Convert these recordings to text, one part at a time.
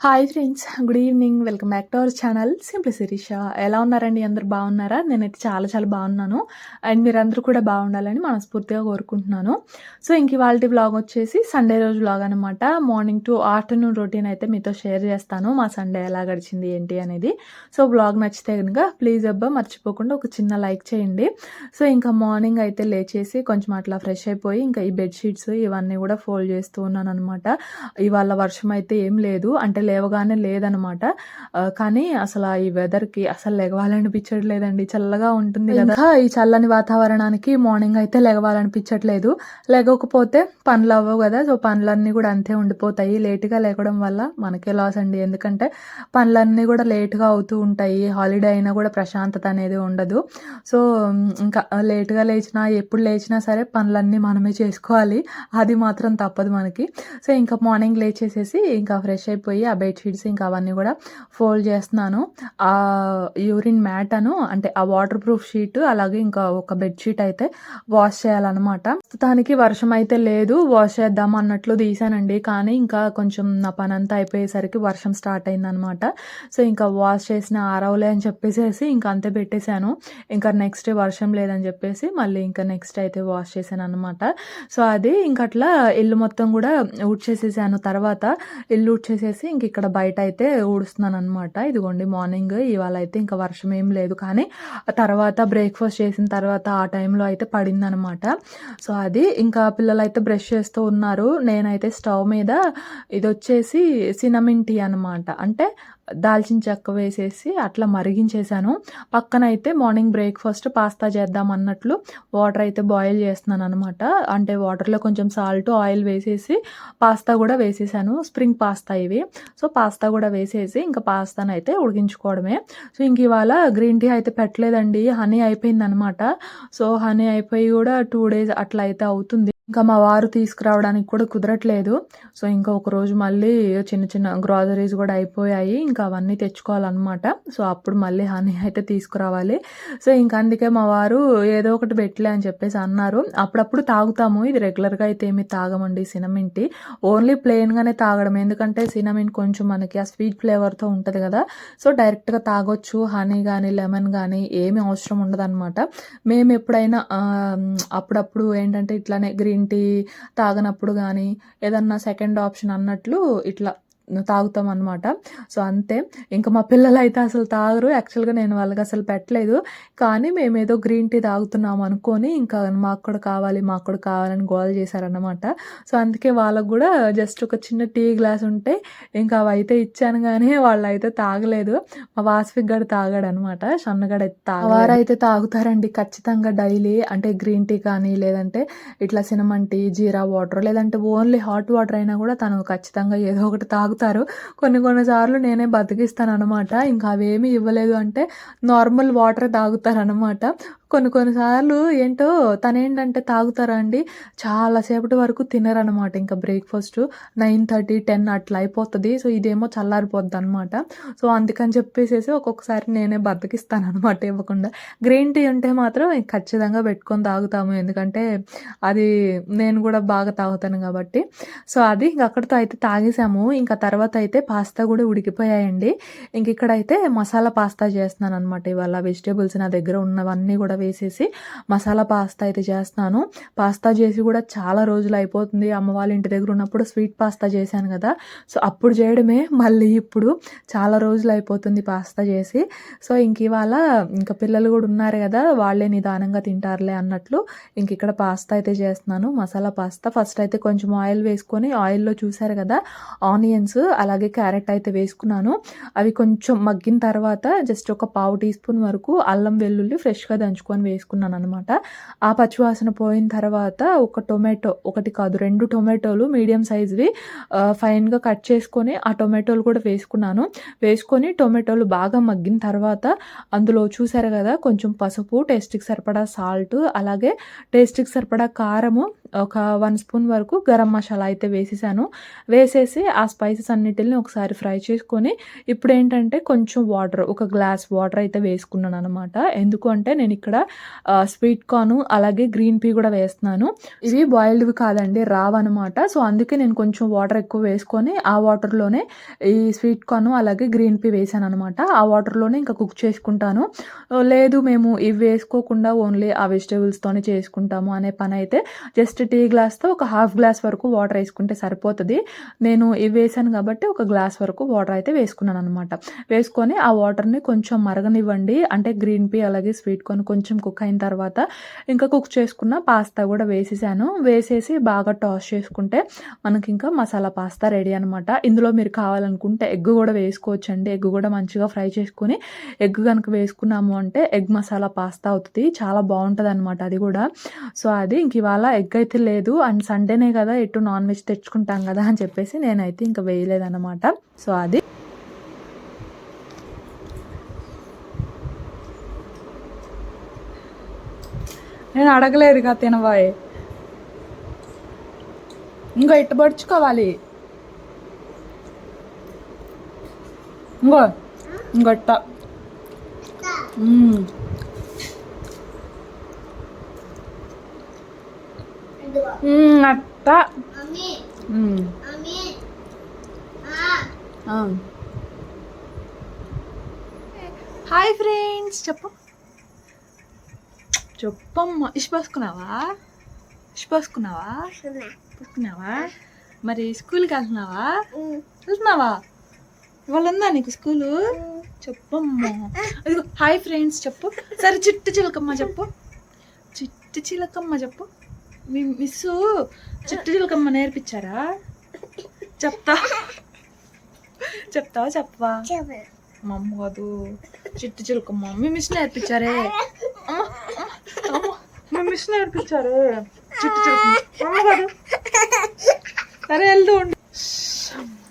Hi friends, good evening. Welcome back to our channel simply Shirisha. ఎలా ఉన్నారండి? అందరూ బాగున్నారా? నేనైతే చాలా చాలా బాగున్నాను. అండ్ మీరందరూ కూడా బాగుండాలని మనస్ఫూర్తిగా కోరుకుంటున్నాను. సో ఇంక ఇవాల్టి వ్లాగ్ వచ్చేసి సండే రోజు వ్లాగ్ అనమాట. మార్నింగ్ టు ఆఫ్టర్నూన్ రొటీన్ అయితే మీతో షేర్ చేస్తాను. మా సండే ఎలా గడిచింది ఏంటి అనేది. సో వ్లాగ్ నచ్చితే కనుక ప్లీజ్ మర్చిపోకుండా ఒక చిన్న లైక్ చేయండి. సో ఇంకా మార్నింగ్ అయితే లేచేసి కొంచెం అట్లా ఫ్రెష్ అయిపోయి ఇంకా ఈ బెడ్షీట్స్ ఇవన్నీ కూడా ఫోల్డ్ చేస్తూ ఉన్నాను అనమాట. ఇవాళ వర్షం అయితే ఏం లేదు, అంటే లేవగానే లేదనమాట. కానీ అసలు ఈ వెదర్‌కి అసలు లెగవాలనిపించట్లేదండి. చల్లగా ఉంటుంది కదా! ఇంకా ఈ చల్లని వాతావరణానికి మార్నింగ్ అయితే లెగవాలనిపించట్లేదు. లెగవకపోతే పనులు అవ్వవు కదా! సో పనులన్నీ కూడా అంతే ఉండిపోతాయి. లేట్‌గా లేగడం వల్ల మనకే లాస్ అండి. ఎందుకంటే పనులన్నీ కూడా లేట్‌గా అవుతూ ఉంటాయి. హాలిడే అయినా కూడా ప్రశాంతత అనేది ఉండదు. సో ఇంకా లేట్‌గా లేచినా, ఎప్పుడు లేచినా సరే పనులన్నీ మనమే చేసుకోవాలి. అది మాత్రం తప్పదు మనకి. సో ఇంకా మార్నింగ్ లేచేసేసి ఇంకా ఫ్రెష్ అయిపోయి ఆ బెడ్షీట్స్ ఇంకా అవన్నీ కూడా ఫోల్డ్ చేస్తున్నాను. ఆ యూరిన్ మ్యాట్ అంటే ఆ వాటర్ ప్రూఫ్ షీట్, అలాగే ఇంకా ఒక బెడ్షీట్ అయితే వాష్ చేయాలన్నమాట. ప్రస్తుతానికి వర్షం అయితే లేదు, వాష్ చేద్దాం అన్నట్లు తీసానండి. కానీ ఇంకా కొంచెం నా పని అంతా అయిపోయేసరికి వర్షం స్టార్ట్ అయిందనమాట. సో ఇంకా వాష్ చేసిన ఆరవలే అని చెప్పేసి ఇంకా అంతే పెట్టేశాను. ఇంకా నెక్స్ట్ వర్షం లేదని చెప్పేసి మళ్ళీ ఇంకా నెక్స్ట్ అయితే వాష్ చేశాను అనమాట. సో అది ఇంకా అట్లా ఇల్లు మొత్తం కూడా ఊడ్చేసేసాను. తర్వాత ఇల్లు ఊడ్చేసేసి ఇంక ఇక్కడ బయట అయితే ఊడుస్తున్నాను అనమాట. ఇదిగోండి మార్నింగ్ ఇవాళ అయితే ఇంకా వర్షం ఏం లేదు, కానీ తర్వాత బ్రేక్ఫాస్ట్ చేసిన తర్వాత ఆ టైంలో అయితే పడిందనమాట. సో అది ఇంకా పిల్లలు అయితే బ్రష్ చేస్తూ ఉన్నారు. నేనైతే స్టవ్ మీద ఇది వచ్చేసి సినమిన్ టీ అనమాట, అంటే దాల్చిన చెక్క వేసేసి అట్లా మరిగించేసాను. పక్కన అయితే మార్నింగ్ బ్రేక్ఫాస్ట్ పాస్తా చేద్దాం అన్నట్లు వాటర్ అయితే బాయిల్ చేస్తున్నాను అనమాట. అంటే వాటర్లో కొంచెం సాల్ట్, ఆయిల్ వేసేసి పాస్తా కూడా వేసేసాను. స్ప్రింగ్ పాస్తా ఇవి. సో పాస్తా కూడా వేసేసి ఇంకా పాస్తాను అయితే ఉడికించుకోవడమే. సో ఇంక ఇవాళ గ్రీన్ టీ అయితే పెట్టలేదండి. హనీ అయిపోయిందనమాట. సో హనీ అయిపోయి కూడా 2 days అట్లా అయితే అవుతుంది. ఇంకా మా వారు తీసుకురావడానికి కూడా కుదరట్లేదు. సో ఇంకా ఒకరోజు మళ్ళీ చిన్న చిన్న గ్రాసరీస్ కూడా అయిపోయాయి. ఇంకా అవన్నీ తెచ్చుకోవాలన్నమాట. సో అప్పుడు మళ్ళీ హనీ అయితే తీసుకురావాలి. సో ఇంకా అందుకే మా వారు ఏదో ఒకటి పెట్టలే అని చెప్పేసి అన్నారు. అప్పుడప్పుడు తాగుతాము, ఇది రెగ్యులర్గా అయితే ఏమి తాగమండి సినమిన్ టీ. ఓన్లీ ప్లెయిన్గానే తాగడం, ఎందుకంటే సినమిన్ కొంచెం మనకి ఆ స్వీట్ ఫ్లేవర్తో ఉంటుంది కదా. సో డైరెక్ట్గా తాగొచ్చు. హనీ కానీ లెమన్ కానీ ఏమీ అవసరం ఉండదన్నమాట. మేము ఎప్పుడైనా అప్పుడప్పుడు ఏంటంటే ఇట్లానే గ్రీన్ టీ తాగనప్పుడు కానీ ఏదన్నా సెకండ్ ఆప్షన్ అన్నట్లు ఇట్లా తాగుతాం అనమాట. సో అంతే. ఇంకా మా పిల్లలు అయితే అసలు తాగరు. యాక్చువల్గా నేను వాళ్ళకి అసలు పెట్టలేదు, కానీ మేమేదో గ్రీన్ టీ తాగుతున్నాం అనుకొని ఇంకా మాకు కూడా కావాలని గోల చేశారన్నమాట. సో అందుకే వాళ్ళకు కూడా జస్ట్ ఒక చిన్న టీ గ్లాస్ ఉంటే ఇంకా అవైతే ఇచ్చాను, కానీ వాళ్ళు అయితే తాగలేదు. మా వాస్విక్ గడు తాగాడు అనమాట, షన్నగడ అయితే వారైతే తాగుతారండి ఖచ్చితంగా డైలీ. అంటే గ్రీన్ టీ కానీ, లేదంటే ఇట్లా సినమన్ టీ, జీరా వాటర్, లేదంటే ఓన్లీ హాట్ వాటర్ అయినా కూడా తను ఖచ్చితంగా ఏదో ఒకటి తాగుతారు. కొన్ని సార్లు నేనే బతికిస్తాను అనమాట. ఇంకా అవేమీ ఇవ్వలేదు అంటే నార్మల్ వాటర్ తాగుతారనమాట. కొన్నిసార్లు ఏంటో తనేంటంటే తాగుతారా అండి, చాలాసేపటి వరకు తినరనమాట. ఇంకా బ్రేక్ఫాస్ట్ 9:30, 10 అట్లా అయిపోతుంది. సో ఇదేమో చల్లారిపోద్ది అనమాట. సో అందుకని చెప్పేసి ఒక్కొక్కసారి నేనే బద్దకిస్తాను అనమాట ఇవ్వకుండా. గ్రీన్ టీ ఉంటే మాత్రం ఖచ్చితంగా పెట్టుకొని తాగుతాము, ఎందుకంటే అది నేను కూడా బాగా తాగుతాను కాబట్టి. సో అది ఇంక అక్కడితో అయితే తాగేసాము. ఇంకా తర్వాత అయితే పాస్తా కూడా ఉడికిపోయాయండి. ఇంక ఇక్కడైతే మసాలా పాస్తా చేస్తున్నాను అనమాట. ఇవాళ వెజిటేబుల్స్ నా దగ్గర ఉన్నవన్నీ కూడా వేసేసి మసాలా పాస్తా అయితే చేస్తున్నాను. పాస్తా చేసి కూడా చాలా రోజులు అయిపోతుంది. అమ్మ వాళ్ళ ఇంటి దగ్గర ఉన్నప్పుడు స్వీట్ పాస్తా చేశాను కదా, సో అప్పుడు చేయడమే మళ్ళీ ఇప్పుడు చాలా రోజులు అయిపోతుంది పాస్తా చేసి. సో ఇంక ఇవాళ ఇంకా పిల్లలు కూడా ఉన్నారు కదా, వాళ్ళే నిదానంగా తింటారులే అన్నట్లు ఇంక ఇక్కడ పాస్తా అయితే చేస్తున్నాను. మసాలా పాస్తా ఫస్ట్ అయితే కొంచెం ఆయిల్ వేసుకొని, ఆయిల్లో చూసారు కదా ఆనియన్స్ అలాగే క్యారెట్ అయితే వేసుకున్నాను. అవి కొంచెం మగ్గిన తర్వాత జస్ట్ ఒక 1/2 టీ స్పూన్ వరకు అల్లం వెల్లుల్లి ఫ్రెష్గా దంచుకొని వేసుకున్నాను అనమాట. ఆ పచ్చివాసన పోయిన తర్వాత ఒక టొమాటో, ఒకటి కాదు 2 టొమాటోలు మీడియం సైజ్వి ఫైన్గా కట్ చేసుకొని ఆ టొమాటోలు కూడా వేసుకున్నాను. వేసుకొని టొమాటోలు బాగా మగ్గిన తర్వాత అందులో చూసారు కదా కొంచెం పసుపు, టేస్ట్కి సరిపడా సాల్ట్, అలాగే టేస్ట్కి సరిపడా కారము, ఒక 1 స్పూన్ వరకు గరం మసాలా అయితే వేసేసాను. వేసేసి ఆ స్పైసెస్ అన్నిటిని ఒకసారి ఫ్రై చేసుకొని ఇప్పుడు ఏంటంటే కొంచెం వాటర్, ఒక గ్లాస్ వాటర్ అయితే వేసుకున్నాను అనమాట. ఎందుకు అంటే నేను ఇక్కడ స్వీట్ కార్న్ అలాగే గ్రీన్ పీ కూడా వేస్తున్నాను. ఇవి బాయిల్డ్వి కాదండి, రావన్నమాట. సో అందుకే నేను కొంచెం వాటర్ ఎక్కువ వేసుకొని ఆ వాటర్లోనే ఈ స్వీట్ కార్న్ అలాగే గ్రీన్ పీ వేసాను అనమాట. ఆ వాటర్లోనే ఇంకా కుక్ చేసుకుంటాను. లేదు మేము ఇవి వేసుకోకుండా ఓన్లీ ఆ వెజిటేబుల్స్తోనే చేసుకుంటాము అనే పని అయితే జస్ట్ టీ గ్లాస్తో ఒక హాఫ్ గ్లాస్ వరకు వాటర్ వేసుకుంటే సరిపోతుంది. నేను ఇవి వేసాను కాబట్టి ఒక గ్లాస్ వరకు వాటర్ అయితే వేసుకున్నాను అనమాట. వేసుకొని ఆ వాటర్ని కొంచెం మరగనివ్వండి. అంటే గ్రీన్ పీ అలాగే స్వీట్ కార్న్ కొంచెం కుక్ అయిన తర్వాత ఇంకా కుక్ చేసుకున్న పాస్తా కూడా వేసేసాను. వేసేసి బాగా టాస్ చేసుకుంటే మనకి ఇంకా మసాలా పాస్తా రెడీ అనమాట. ఇందులో మీరు కావాలనుకుంటే ఎగ్ కూడా వేసుకోవచ్చండి. ఎగ్ కూడా మంచిగా ఫ్రై చేసుకుని ఎగ్ కనుక వేసుకున్నాము అంటే ఎగ్ మసాలా పాస్తా అవుతుంది. చాలా బాగుంటుంది అనమాట అది కూడా. సో అది ఇంక ఇవాళ ఎగ్ అయితే లేదు, అండ్ సండేనే కదా ఎటు నాన్ వెజ్ తెచ్చుకుంటాం కదా అని చెప్పేసి నేనైతే ఇంకా వేయలేదన్నమాట. సో అది నేను అడగలేదుగా తినవాయి. ఇంకో ఇట్టు పడుచుకోవాలి. ఇంకో ఇంకొట్ట అట్ట. హాయ్ ఫ్రెండ్స్ చెప్పు చెప్పమ్మా. ఇష్టపోసుకున్నావా? పోసుకున్నావా? మరి స్కూల్కి వెళ్తున్నావా? ఇవాళ ఉందా నీకు స్కూలు? చెప్పమ్మా. అదిగో హాయ్ ఫ్రెండ్స్ చెప్పు. సరే చిట్టి చిలకమ్మ చెప్పు. చిట్టి చిలకమ్మ చెప్పు. మీ మిస్సు చిట్టి చిలకమ్మ నేర్పించారా? చెప్తావా చెప్పవా? మమ్మ కాదు, చిట్టి చిలకమ్మ మీ మిస్ నేర్పించారే. మీ మిస్ నేర్పించారే చిట్టి చిలకమ్మ. మమ్మ కాదు. సరే వెళ్తూ ఉండు.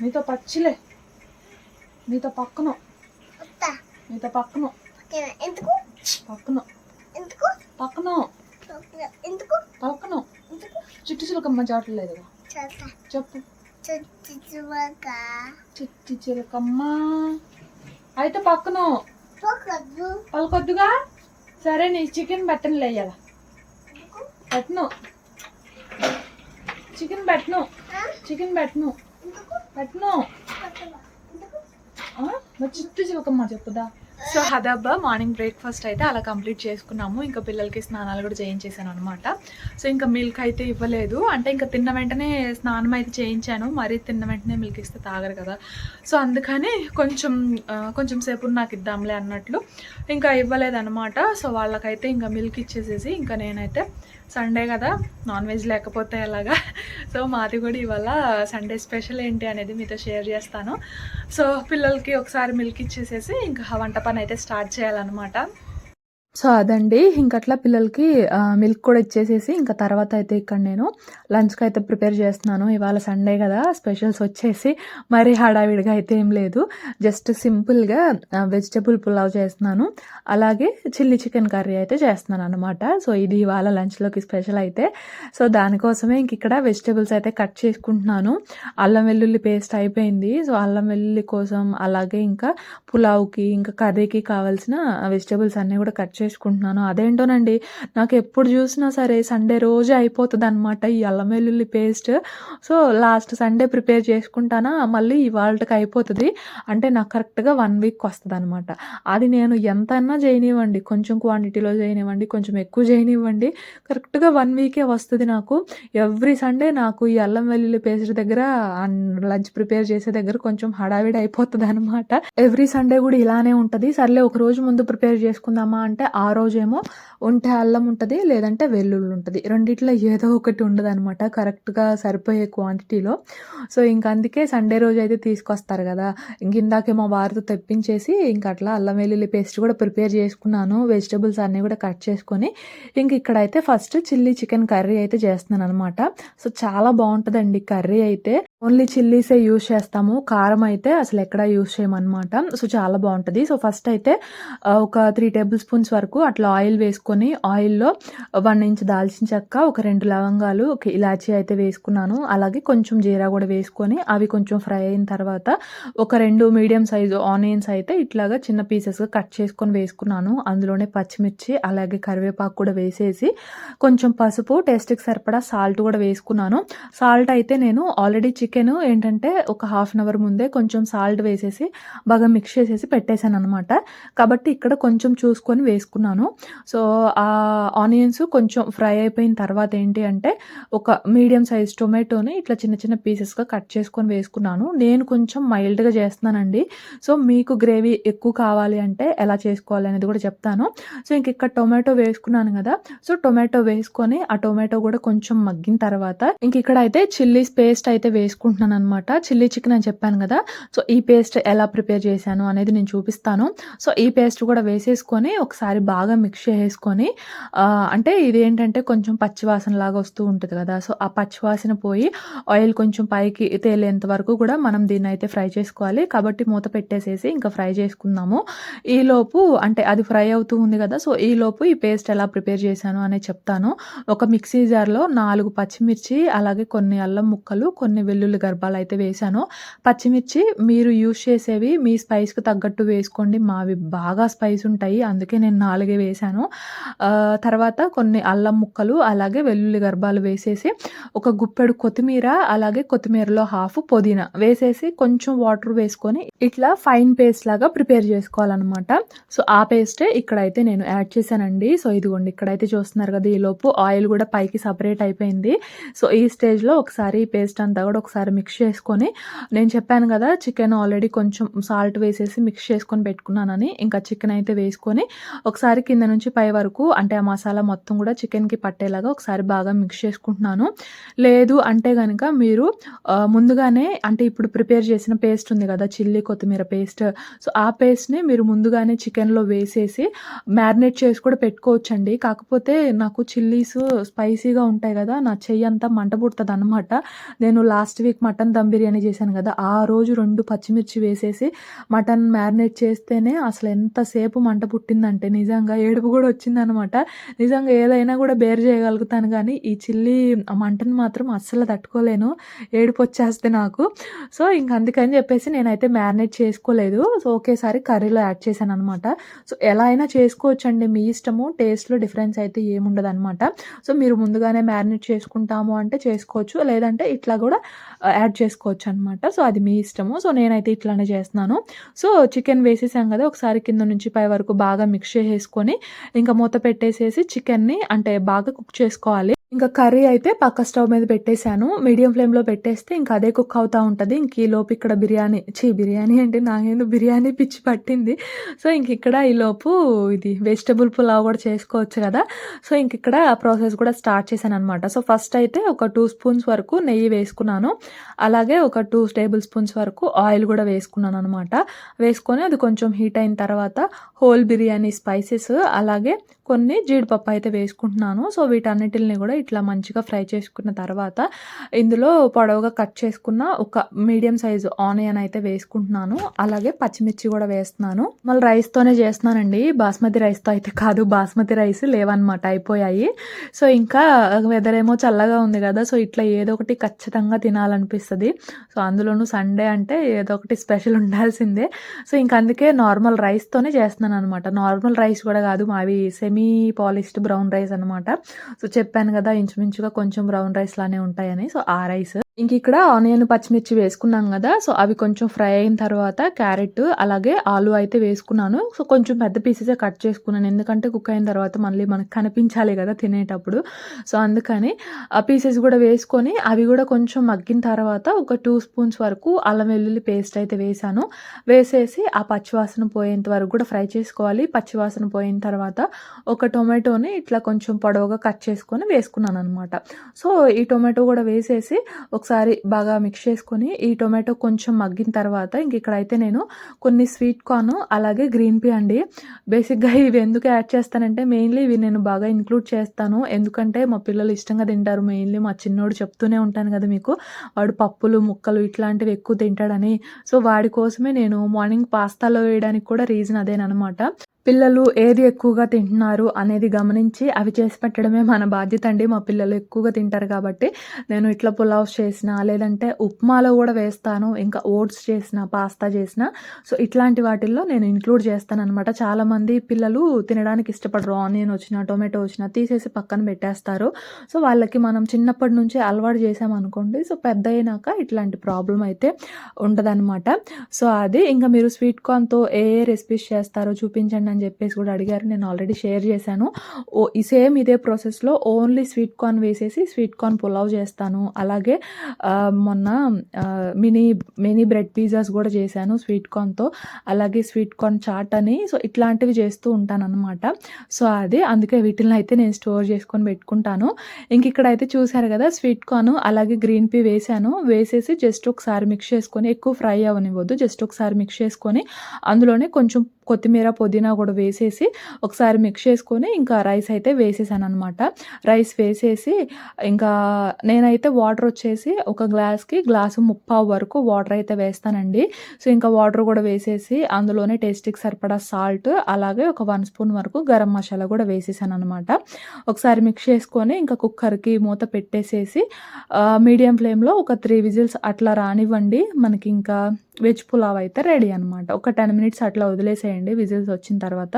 నీతో పచ్చిలే, నీతో పక్కన చిట్టి చిలకమ్మ చాటలేదు. చెప్పు. చిట్టి చిలకమ్మ అయితే పక్కన పలకొద్దుగా. సరే నీ చికెన్ బట్టను లేయాల. పెట్టను చికెన్ పెట్టను మరి చిట్టి చిలకమ్మ చెప్పుదా. సో అదబ్బా మార్నింగ్ బ్రేక్ఫాస్ట్ అయితే అలా కంప్లీట్ చేసుకున్నాము. ఇంకా పిల్లలకి స్నానాలు కూడా చేయించేసాను అనమాట. సో ఇంకా మిల్క్ అయితే ఇవ్వలేదు, అంటే ఇంకా తిన్న వెంటనే స్నానం అయితే చేయించాను. మరీ తిన్న వెంటనే మిల్క్ ఇస్తే తాగరు కదా. సో అందుకని కొంచెం సేపు నాకు ఇద్దాంలే అన్నట్లు ఇంకా ఇవ్వలేదన్నమాట. సో వాళ్ళకైతే ఇంకా మిల్క్ ఇచ్చేసేసి ఇంకా నేనైతే సండే కదా నాన్ వెజ్ లేకపోతే ఎలాగా. సో మాది కూడా ఇవాళ సండే స్పెషల్ ఏంటి అనేది మీతో షేర్ చేస్తాను. సో పిల్లలకి ఒకసారి మిల్క్ ఇచ్చేసేసి ఇంకా వంట పని అయితే స్టార్ట్ చేయాలన్నమాట. సో అదండి ఇంకట్లా పిల్లలకి మిల్క్ కూడా ఇచ్చేసేసి ఇంకా తర్వాత అయితే ఇక్కడ నేను లంచ్కి అయితే ప్రిపేర్ చేస్తున్నాను. ఇవాళ సండే కదా, స్పెషల్స్ వచ్చేసి మరీ హడావిడిగా అయితే ఏం లేదు. జస్ట్ సింపుల్గా వెజిటబుల్ పులావ్ చేస్తున్నాను, అలాగే చిల్లీ చికెన్ కర్రీ అయితే చేస్తున్నాను అనమాట. సో ఇది ఇవాళ లంచ్లోకి స్పెషల్ అయితే. సో దానికోసమే ఇంక ఇక్కడ వెజిటబుల్స్ అయితే కట్ చేసుకుంటున్నాను. అల్లం వెల్లుల్లి పేస్ట్ అయిపోయింది. సో అల్లం వెల్లుల్లి కోసం అలాగే ఇంకా పులావ్కి ఇంకా కర్రీకి కావాల్సిన వెజిటబుల్స్ అన్నీ కూడా కట్ చేసుకుంటున్నాను. అదేంటోనండి నాకు ఎప్పుడు చూసినా సరే సండే రోజే అయిపోతుంది అనమాట ఈ అల్లం వెల్లుల్లి paste. So last Sunday prepare చేసుకుంటానా, మళ్ళీ ఇవాళకి అయిపోతుంది. అంటే నాకు కరెక్ట్గా 1 వీక్ వస్తుంది అనమాట. అది నేను ఎంతన్నా చేయనివ్వండి, కొంచెం క్వాంటిటీలో చేయనివ్వండి, కొంచెం ఎక్కువ చేయనివ్వండి, కరెక్ట్గా 1 వీకే వస్తుంది నాకు. ఎవ్రీ సండే నాకు ఈ అల్లం వెల్లుల్లి పేస్ట్ దగ్గర లంచ్ ప్రిపేర్ చేసే దగ్గర కొంచెం హడావిడి అయిపోతుంది అనమాట. ఎవ్రీ సండే కూడా ఇలానే ఉంటుంది. సర్లే ఒక రోజు ముందు ప్రిపేర్ చేసుకుందామా అంటే ఆ రోజేమో ఉంటే అల్లం ఉంటుంది, లేదంటే వెల్లుల్లి ఉంటుంది. రెండిట్లో ఏదో ఒకటి ఉండదు అనమాట కరెక్ట్గా సరిపోయే క్వాంటిటీలో. సో ఇంక అందుకే సండే రోజు అయితే తీసుకొస్తారు కదా, ఇందాకేమో వారితో తెప్పించేసి ఇంక అట్లా అల్లం వెల్లుల్లి పేస్ట్ కూడా ప్రిపేర్ చేసుకున్నాను. వెజిటబుల్స్ అన్నీ కూడా కట్ చేసుకొని ఇంక ఇక్కడైతే ఫస్ట్ చిల్లీ చికెన్ కర్రీ అయితే చేస్తున్నాను అనమాట. సో చాలా బాగుంటుందండి కర్రీ అయితే. ఓన్లీ చిల్లీసే యూజ్ చేస్తాము. కారం అయితే అసలెక్కడా యూజ్ చేయమనమాట. సో, చాలా బావుంటది. సో, ఫస్ట్ అయితే ఒక 3 టేబుల్ స్పూన్స్ వరకు అట్లా ఆయిల్ వేసుకొని, ఆయిల్‌లో 1 ఇంచ్ దాల్చిన చెక్క, ఒక 2 లవంగాలు, ఒక ఇలాచీ అయితే వేసుకున్నాను. అలాగే కొంచెం జీరా గూడా వేసుకొని, అవి కొంచెం ఫ్రై అయిన తర్వాత, ఒక 2 మీడియం సైజు ఆనియన్స్ అయితే ఇట్లాగా చిన్న పీసెస్‌గా కట్ చేసుకొని వేసుకున్నాను. అందులోనే పచ్చిమిర్చి, అలాగే కరివేపాకు కూడా వేసేసి, కొంచెం పసుపు, టేస్ట్‌కి సరిపడా సాల్ట్ గూడా వేసుకున్నాను. సాల్ట్ అయితే నేను ఆల్రెడీ చికెను ఏంటంటే ఒక హాఫ్ అన్ అవర్ ముందే కొంచెం సాల్ట్ వేసేసి బాగా మిక్స్ చేసేసి పెట్టేసాననమాట. కాబట్టి ఇక్కడ కొంచెం చూసుకొని వేసుకున్నాను. సో, ఆనియన్స్ కొంచెం ఫ్రై అయిపోయిన తర్వాత ఏంటి అంటే ఒక మీడియం సైజ్ టొమాటోని ఇట్లా చిన్న చిన్న పీసెస్‌గా కట్ చేసుకొని వేసుకున్నాను. నేను కొంచెం మైల్డ్‌గా చేస్తున్నానండి. సో, మీకు గ్రేవీ ఎక్కువ కావాలి అంటే ఎలా చేసుకోవాలి అనేది కూడా చెప్తాను. సో, ఇంక ఇక్కడ టొమాటో వేసుకున్నాను గదా! సో, టొమాటో వేసుకొని ఆ టొమాటో కూడా కొంచెం మగ్గిన తర్వాత ఇంక ఇక్కడ అయితే చిల్లీస్ పేస్ట్ అయితే వేసుకుంటున్నాననమాట. చిల్లీ చికెన్ అని చెప్పాను గదా! సో, ఈ పేస్ట్ ఎలా ప్రిపేర్ చేశాను అనేది నేను చూపిస్తాను. సో, ఈ పేస్ట్ కూడా వేసేసుకొని ఒకసారి బాగా మిక్స్ చేసేసుకొని అంటే ఇదేంటంటే కొంచెం పచ్చి వాసనలాగా వస్తూ ఉంటది గదా! సో, ఆ పచ్చి వాసన పోయి ఆయిల్ కొంచెం పైకి తేలేంత వరకు కూడా మనం దీన్నయితే ఫ్రై చేసుకోవాలి. కాబట్టి మూత పెట్టేసేసి ఇంకా ఫ్రై చేసుకుందాము. ఈలోపు అంటే అది ఫ్రై అవుతూ ఉంది గదా! సో, ఈలోపు ఈ పేస్ట్ ఎలా ప్రిపేర్ చేశాను అనేది చెప్తాను. ఒక మిక్సీ జార్‌లో 4 పచ్చిమిర్చి, అలాగే కొన్ని అల్లం ముక్కలు, కొన్ని వెల్లుల్లి గర్భాలయితే వేశాను. పచ్చిమిర్చి మీరు యూజ్ చేసేవి మీ స్పైస్‌కి తగ్గట్టు వేసుకోండి. మావి బాగా స్పైస్ ఉంటాయి. అందుకే నేను 4 వేశాను. తర్వాత కొన్ని అల్లం ముక్కలు, అలాగే వెల్లుల్లి గర్భాలు వేసేసి, ఒక గుప్పెడు కొత్తిమీర, అలాగే కొత్తిమీరలో హాఫ్ పుదీనా వేసేసి కొంచెం వాటర్ వేసుకొని ఇట్లా ఫైన్ పేస్ట్ లాగా ప్రిపేర్ చేసుకోవాలనమాట. సో, ఆ పేస్టే ఇక్కడైతే నేను యాడ్ చేశానండి. సో, ఇదిగోండి ఇక్కడైతే చూస్తున్నారు కదా! ఈలోపు ఆయిల్ కూడా పైకి సెపరేట్ అయిపోయింది. సో, ఈ స్టేజ్‌లో ఒకసారి ఈ పేస్ట్ అంతా కూడా ఒకసారి మిక్స్ చేసుకొని, నేను చెప్పాను కదా! చికెన్ ఆల్రెడీ కొంచెం సాల్ట్ వేసేసి మిక్స్ చేసుకొని పెట్టుకున్నానని. ఇంకా చికెన్ అయితే వేసుకొని ఒకసారి కింద నుంచి పై వరకు అంటే ఆ మసాలా మొత్తం కూడా చికెన్‌కి పట్టేలాగా ఒకసారి బాగా మిక్స్ చేసుకుంటున్నాను. లేదు అంటే గనక మీరు ముందుగానే అంటే ఇప్పుడు ప్రిపేర్ చేసిన పేస్ట్ ఉంది కదా! చిల్లీ, కొత్తిమీర పేస్ట్. సో, ఆ పేస్ట్‌ని మీరు ముందుగానే చికెన్‌లో వేసేసి మ్యారినేట్ చేసి కూడా పెట్టుకోవచ్చండి. కాకపోతే నాకు చిల్లీస్ స్పైసీగా ఉంటాయి కదా! నా చెయ్యంతా మంట పుడతదనమాట. నేను last week mutton dum biryani చేశాను కదా! ఆ రోజు 2 పచ్చిమిర్చి వేసేసి మటన్ మ్యారినేట్ చేస్తేనే అసలు ఎంతసేపు మంట పుట్టిందంటే నిజంగా ఏడుపు కూడా వచ్చిందనమాట. నిజంగా ఏదైనా కూడా బేర్ చేయగలుగుతాను గానీ, ఈ చిల్లీ మంటను మాత్రం అస్సలు తట్టుకోలేను. ఏడుపొచ్చేస్తది నాకు. సో, ఇంక అందుకని చెప్పేసి నేనైతే మ్యారినేట్ చేసుకోలేదు. సో, ఒకేసారి కర్రీలో యాడ్ చేశాననమాట. సో, ఎలా అయినా చేసుకోవచ్చండి మీ ఇష్టము. టేస్ట్‌లో డిఫరెన్స్ అయితే ఏముండదనమాట. సో, మీరు ముందుగానే మ్యారినేట్ చేసుకుంటాము అంటే చేసుకోవచ్చు. లేదంటే ఇట్లా గూడా యాడ్ చేసుకోవచ్చనమాట. సో, అది మీ ఇష్టము. సో, నేనైతే ఇట్లానే చేస్తున్నాను. సో, చికెన్ వేసేసాం గదా! ఒకసారి కింద నుంచి పై వరకు బాగా మిక్స్ చేసేసుకొని, ఇంక మూత పెట్టేసేసి చికెన్‌ని అంటే బాగా కుక్ చేసుకోవాలి. ఇంకా కర్రీ అయితే పక్క స్టవ్ మీద పెట్టేసాను. మీడియం ఫ్లేమ్‌లో పెట్టేస్తే ఇంక అదే కుక్ అవుతా ఉంటది. ఇంక ఈలోపు ఇక్కడ బిర్యానీ ఏంటి నాకేందో బిర్యానీ పిచ్చి పట్టింది. సో, ఇంకిక్కడ ఈలోపు ఇది వెజిటబుల్ పులావ్ గూడా చేసుకోవచ్చు గదా! సో, ఇంకిక్కడ ప్రాసెస్ కూడా స్టార్ట్ చేశాననమాట. సో, ఫస్ట్ అయితే ఒక 2 స్పూన్స్ వరకు నెయ్యి వేసుకున్నాను. అలాగే ఒక 2 టేబుల్ స్పూన్స్ వరకు ఆయిల్ గూడా వేసుకున్నాననమాట. వేసుకొని అది కొంచెం హీట్ అయిన తర్వాత హోల్ బిర్యానీ స్పైసెస్, అలాగే కొన్ని జీడిపప్పు అయితే వేసుకుంటున్నాను. సో, వీటన్నిటిల్ని గూడా ఇట్లా మంచిగా ఫ్రై చేసుకున్న తర్వాత ఇందులో పొడవుగా కట్ చేసుకున్న ఒక మీడియం సైజు ఆనియన్ అయితే వేసుకుంటున్నాను. అలాగే పచ్చిమిర్చి గూడా వేస్తున్నాను. మళ్ళీ రైస్‌తోనే చేస్తున్నానండి. బాస్మతి రైస్‌తో అయితే కాదు. బాస్మతి రైస్ లేవన్నమాట అయిపోయాయి. సో, ఇంకా వెదర్ ఏమో చల్లగా ఉంది గదా! సో, ఇట్లా ఏదో ఒకటి ఖచ్చితంగా తినాలనిపిస్తది. సో, అందులోనూ సండే అంటే ఏదో ఒకటి స్పెషల్ ఉండాల్సిందే. సో, ఇంక అందుకే నార్మల్ రైస్‌తోనే చేస్తున్నాననమాట. నార్మల్ రైస్ గూడా గాదు. మావి సెమీ పాలిష్డ్ బ్రౌన్ రైస్ అనమాట. సో, చెప్పాను గదా! ఇంచుమించుగా కొంచెం బ్రౌన్ రైస్ లానే ఉంటాయని. సో, ఆ రైస్. ఇంకిక్కడ ఆనియన్, పచ్చిమిర్చి వేసుకున్నాం గదా! సో, అవి కొంచెం ఫ్రై అయిన తర్వాత క్యారెట్, అలాగే ఆలు అయితే వేసుకున్నాను. సో, కొంచెం పెద్ద పీసెసే కట్ చేసుకున్నాను. ఎందుకంటే కుక్ అయిన తర్వాత మళ్ళీ మనకు కనిపించాలి గదా! తినేటప్పుడు. సో, అందుకని ఆ పీసెస్ గూడా వేసుకొని అవి గూడా కొంచెం మగ్గిన తర్వాత ఒక 2 స్పూన్స్ వరకు అల్లం వెల్లుల్లి పేస్ట్ అయితే వేశాను. వేసేసి ఆ పచ్చివాసన పోయేంత వరకు గూడా ఫ్రై చేసుకోవాలి. పచ్చివాసన పోయిన తర్వాత ఒక టొమాటోని ఇట్లా కొంచెం పొడవుగా కట్ చేసుకొని వేసుకున్నాననమాట. సో, ఈ టొమాటో గూడా వేసేసి ఒకసారి ఒకసారి బాగా మిక్స్ చేసుకొని ఈ టొమాటో కొంచెం మగ్గిన తర్వాత ఇక్కడైతే నేను కొన్ని స్వీట్ కార్న్ అలాగే గ్రీన్ పీ అండి. బేసిక్‌గా ఇవి ఎందుకు యాడ్ చేస్తానంటే మెయిన్‌లీ ఇవి నేను బాగా ఇంక్లూడ్ చేస్తాను. ఎందుకంటే మా పిల్లలు ఇష్టంగా తింటారు. మెయిన్‌లీ మా చిన్నోడు చెప్తూనే ఉంటాను కదా మీకు. వాడు పప్పులు, ముక్కలు ఇట్లాంటివి ఎక్కువ తింటాడని. సో, వాడి కోసమే నేను మార్నింగ్ పాస్తాలో వేయడానికి కూడా రీజన్ అదేననమాట. పిల్లలు ఏది ఎక్కువగా తింటున్నారు అనేది గమనించి అవి చేసి పెట్టడమే మన బాధ్యత అండి. మా పిల్లలు ఎక్కువగా తింటారు కాబట్టి నేను ఇట్లా పులావ్స్ చేసినా, లేదంటే ఉప్మాలో కూడా వేస్తాను. ఇంకా ఓట్స్ చేసినా, పాస్తా చేసినా సో, ఇట్లాంటి వాటిల్లో నేను ఇంక్లూడ్ చేస్తాననమాట. చాలామంది పిల్లలు తినడానికి ఇష్టపడరు. ఆనియన్ వచ్చినా, టొమాటో వచ్చినా తీసేసి పక్కన పెట్టేస్తారు. సో, వాళ్ళకి మనం చిన్నప్పటి నుంచే అలవాటు చేసామనుకోండి సో, పెద్దయినాక ఇట్లాంటి ప్రాబ్లమ్ అయితే ఉండదనమాట. సో, అది ఇంకా మీరు స్వీట్ కార్న్‌తో ఏ రెసిపీస్ చేస్తారో చూపించండి అని చెప్పేసి కూడా అడిగారు. నేను ఆల్రెడీ షేర్ చేశాను. సేమ్ ఇదే ప్రాసెస్‌లో ఓన్లీ స్వీట్ కార్న్ వేసేసి స్వీట్ కార్న్ పులావ్ చేస్తాను. అలాగే మొన్న మినీ బ్రెడ్ పిజ్జాస్ కూడా చేశాను స్వీట్ కార్న్‌తో. అలాగే స్వీట్ కార్న్ చాట్ అని సో, ఇట్లాంటివి చేస్తూ ఉంటాననమాట. సో, అందుకే వీటిల్ని అయితే నేను స్టోర్ చేసుకొని పెట్టుకుంటాను. ఇక్కడైతే చూసారు కదా స్వీట్ కార్న్ అలాగే గ్రీన్ పీ వేశాను. వేసేసి జస్ట్ ఒకసారి మిక్స్ చేసుకొని ఎక్కువ ఫ్రై అవ్వనివ్వద్దు. జస్ట్ ఒకసారి మిక్స్ చేసుకొని అందులోనే కొంచెం కొత్తిమీర, పుదీనా కూడా వేసేసి ఒకసారి మిక్స్ చేసుకొని ఇంకా రైస్ అయితే వేసేసాననమాట. రైస్ వేసేసి ఇంకా నేనైతే వాటర్ వచ్చేసి ఒక గ్లాసు ముప్పావు వరకు వాటర్ అయితే వేస్తానండి. సో, ఇంకా వాటర్ కూడా వేసేసి అందులోనే టేస్ట్‌కి సరిపడా సాల్ట్ అలాగే ఒక 1 స్పూన్ వరకు గరం మసాలా కూడా వేసేసాననమాట. ఒకసారి మిక్స్ చేసుకొని ఇంకా కుక్కర్‌కి మూత పెట్టేసేసి మీడియం ఫ్లేమ్‌లో ఒక 3 విజిల్స్ అట్లా రానివ్వండి. మనకి ఇంకా వెజ్ పులావ్ అయితే రెడీ అనమాట. ఒక 10 మినిట్స్ అట్లా వదిలేసేయండి విజిల్స్ వచ్చిన తర్వాత.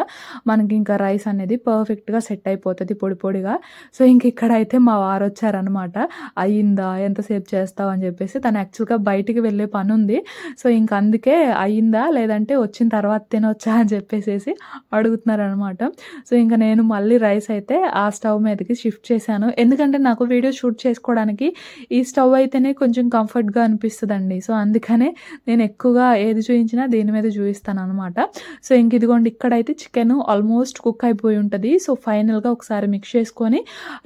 మనకి ఇంకా రైస్ అనేది పర్ఫెక్ట్‌గా సెట్ అయిపోతది పొడి పొడిగా. సో, ఇక్కడైతే మా వారొచ్చారనమాట. అయిందా? ఎంతసేపు చేస్తావు అని చెప్పేసి. తను యాక్చువల్‌గా బయటికి వెళ్ళే పనుంది. సో, అందుకే అయిందా? లేదంటే వచ్చిన తర్వాత తినొచ్చా అని చెప్పేసేసి అడుగుతున్నారనమాట. సో, నేను మళ్ళీ రైస్ అయితే ఆ స్టవ్ మీదకి షిఫ్ట్ చేశాను. ఎందుకంటే నాకు వీడియో షూట్ చేసుకోవడానికి ఈ స్టవ్ అయితేనే కొంచెం కంఫర్ట్‌గా అనిపిస్తదండి. సో, అందుకనే నేను ఎక్కువగా ఏది చూయించినా దీని మీద చూయిస్తాననమాట. సో, ఇదిగోండి ఇక్కడైతే చికెను ఆల్మోస్ట్ కుక్ అయిపోయి ఉంటది. సో, ఫైనల్‌గా ఒకసారి మిక్స్ చేసుకొని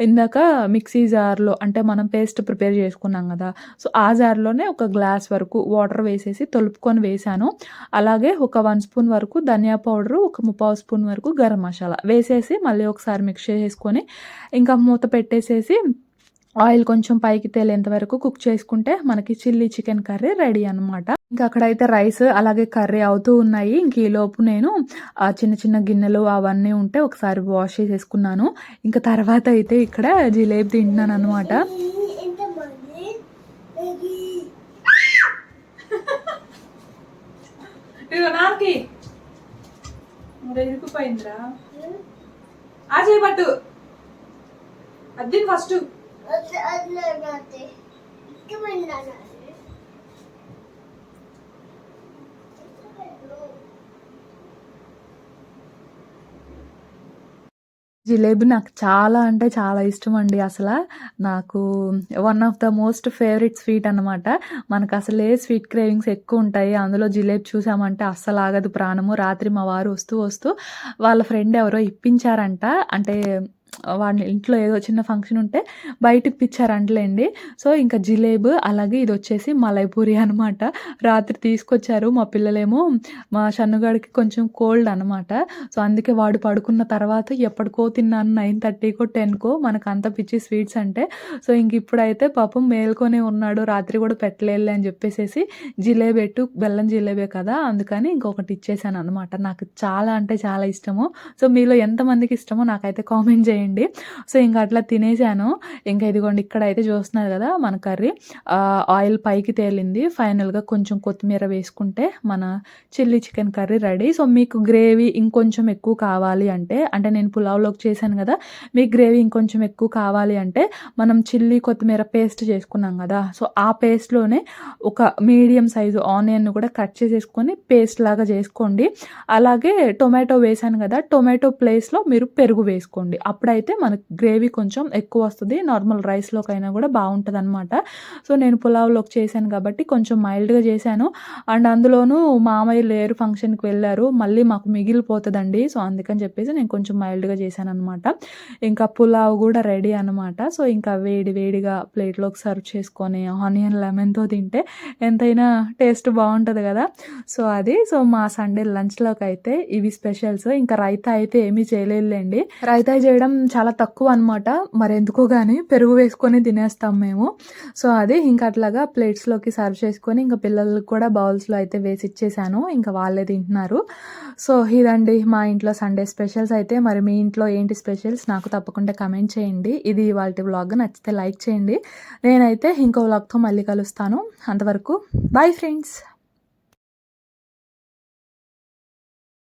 ఇందాక మిక్సీ జార్‌లో అంటే మనం పేస్ట్ ప్రిపేర్ చేసుకున్నాం గదా! సో, ఆ జార్‌లోనే ఒక గ్లాస్ వరకు వాటర్ వేసేసి తొలుపుకొని వేశాను. అలాగే ఒక 1 స్పూన్ వరకు ధనియా పౌడరు, ఒక ముప్పావు స్పూన్ వరకు గరం మసాలా వేసేసి మళ్ళీ ఒకసారి మిక్స్ చేసేసుకొని ఇంకా మూత పెట్టేసేసి ఆయిల్ కొంచెం పైకి తేలేంత వరకు కుక్ చేసుకుంటే మనకి చిల్లీ చికెన్ కర్రీ రెడీ అనమాట. అక్కడైతే రైస్ అలాగే కర్రీ అవుతూ ఉన్నాయి. ఈలోపు నేను చిన్న చిన్న గిన్నెలు అవన్నీ ఉంటే ఒకసారి వాష్ చేసేసుకున్నాను. తర్వాత అయితే ఇక్కడ జిలేబీ తింటున్నాననమాట. ఇరుకుపోయిందిరా ఆ చేయబట్టు అది ఫస్ట్ జిలేబీ నాకు చాలా అంటే చాలా ఇష్టమండి అసల. నాకు one of the most favourite sweet అనమాట. మనకసలే స్వీట్ క్రేవింగ్స్ ఎక్కువుంటాయి. అందులో జిలేబీ చూసామంటే అస్సలాగదు ప్రాణము. రాత్రి మా వారు వస్తూ వాళ్ళ ఫ్రెండ్ ఎవరో ఇప్పించారంట. అంటే వాడి ఇంట్లో ఏదో చిన్న ఫంక్షన్ ఉంటే బయట ఇప్పించారంటలేండి. సో, జిలేబీ అలాగే ఇదొచ్చేసి మలై పూరి అనమాట. రాత్రి తీసుకొచ్చారు. మా పిల్లలేమో మా షన్నుగాడికి కొంచెం కోల్డ్ అనమాట. సో, అందుకే వాడు పడుకున్న తర్వాత ఎప్పటికో తిన్నాను 9:30కో, 10కో మనకంత పిచ్చి స్వీట్స్ అంటే. సో, ఇప్పుడైతే పాపం మేల్కొనే ఉన్నాడు. రాత్రి కూడా పెట్టలేదులే అని చెప్పేసేసి జిలేబీ బెల్లం జిలేబే కదా! అందుకని ఇంకొకటి ఇచ్చేసాననమాట. నాకు చాలా అంటే చాలా ఇష్టము. సో, మీలో ఎంతమందికి ఇష్టమో నాకైతే కామెంట్ చేయండి. సో, అట్లా తినేసాను. ఇదిగోండి ఇక్కడైతే చూస్తున్నారు కదా మన కర్రీ ఆయిల్ పైకి తేలింది. ఫైనల్‌గా కొంచెం కొత్తిమీర వేసుకుంటే మన chilli chicken curry ready. So, మీకు గ్రేవీ ఇంకొంచెం ఎక్కువ కావాలి అంటే నేను పులావ్‌లోకి చేశాను కదా! మీకు గ్రేవీ ఇంకొంచెం ఎక్కువ కావాలి అంటే మనం చిల్లీ కొత్తిమీర పేస్ట్ చేసుకున్నాం కదా! సో, ఆ పేస్ట్‌లోనే ఒక మీడియం సైజు ఆనియన్‌ని కూడా కట్ చేసేసుకొని పేస్ట్ లాగా చేసుకోండి. అలాగే టొమాటో వేశాను కదా! టొమాటో ప్లేస్‌లో మీరు పెరుగు వేసుకోండి. అప్పుడైతే అయితే మనకు గ్రేవీ కొంచెం ఎక్కువ వస్తుంది. నార్మల్ రైస్‌లోకైనా కూడా బావుంటదనమాట. సో, నేను పులావ్‌లోకి చేశాను కాబట్టి కొంచెం మైల్డ్‌గా చేశాను. అండ్ అందులోనూ మామయ్య లేరు, ఫంక్షన్‌కి వెళ్లారు. మళ్ళీ మాకు మిగిలిపోతదండి. సో, అందుకని చెప్పేసి నేను కొంచెం మైల్డ్‌గా చేశాననమాట. ఇంకా పులావ్ గూడా రెడీ అనమాట. సో, ఇంకా వేడి వేడిగా ప్లేట్‌లోకి సర్వ్ చేసుకొని ఆనియన్ లెమన్‌తో తింటే ఎంతైనా టేస్ట్ బావుంటది గదా! సో, అది. సో, మా సండే లంచ్‌లోకైతే ఇవి స్పెషల్స్. ఇంకా రైతా అయితే ఏమీ చేయలేదులెండి. రైతా చేయడం చాలా తక్కువ అనమాట. మరెందుకో గాని పెరుగు వేసుకొని తినేస్తాం మేము. సో, అది ఇంకా అట్లాగా ప్లేట్స్‌లోకి సర్వ్ చేసుకొని ఇంకా పిల్లలకి కూడా బౌల్స్‌లో అయితే వేసిచ్చేసాను. ఇంకా వాళ్ళే తింటున్నారు. సో, ఇదండి మా ఇంట్లో సండే స్పెషల్స్ అయితే. మరి మీ ఇంట్లో ఏంటి స్పెషల్స్ నాకు తప్పకుండా కమెంట్ చేయండి. ఇది ఇవాల్టి వ్లాగ్. నచ్చితే లైక్ చేయండి. నేనైతే ఇంకో వ్లాగ్‌తో మళ్ళీ కలుస్తాను. అంతవరకు బాయ్ ఫ్రెండ్స్.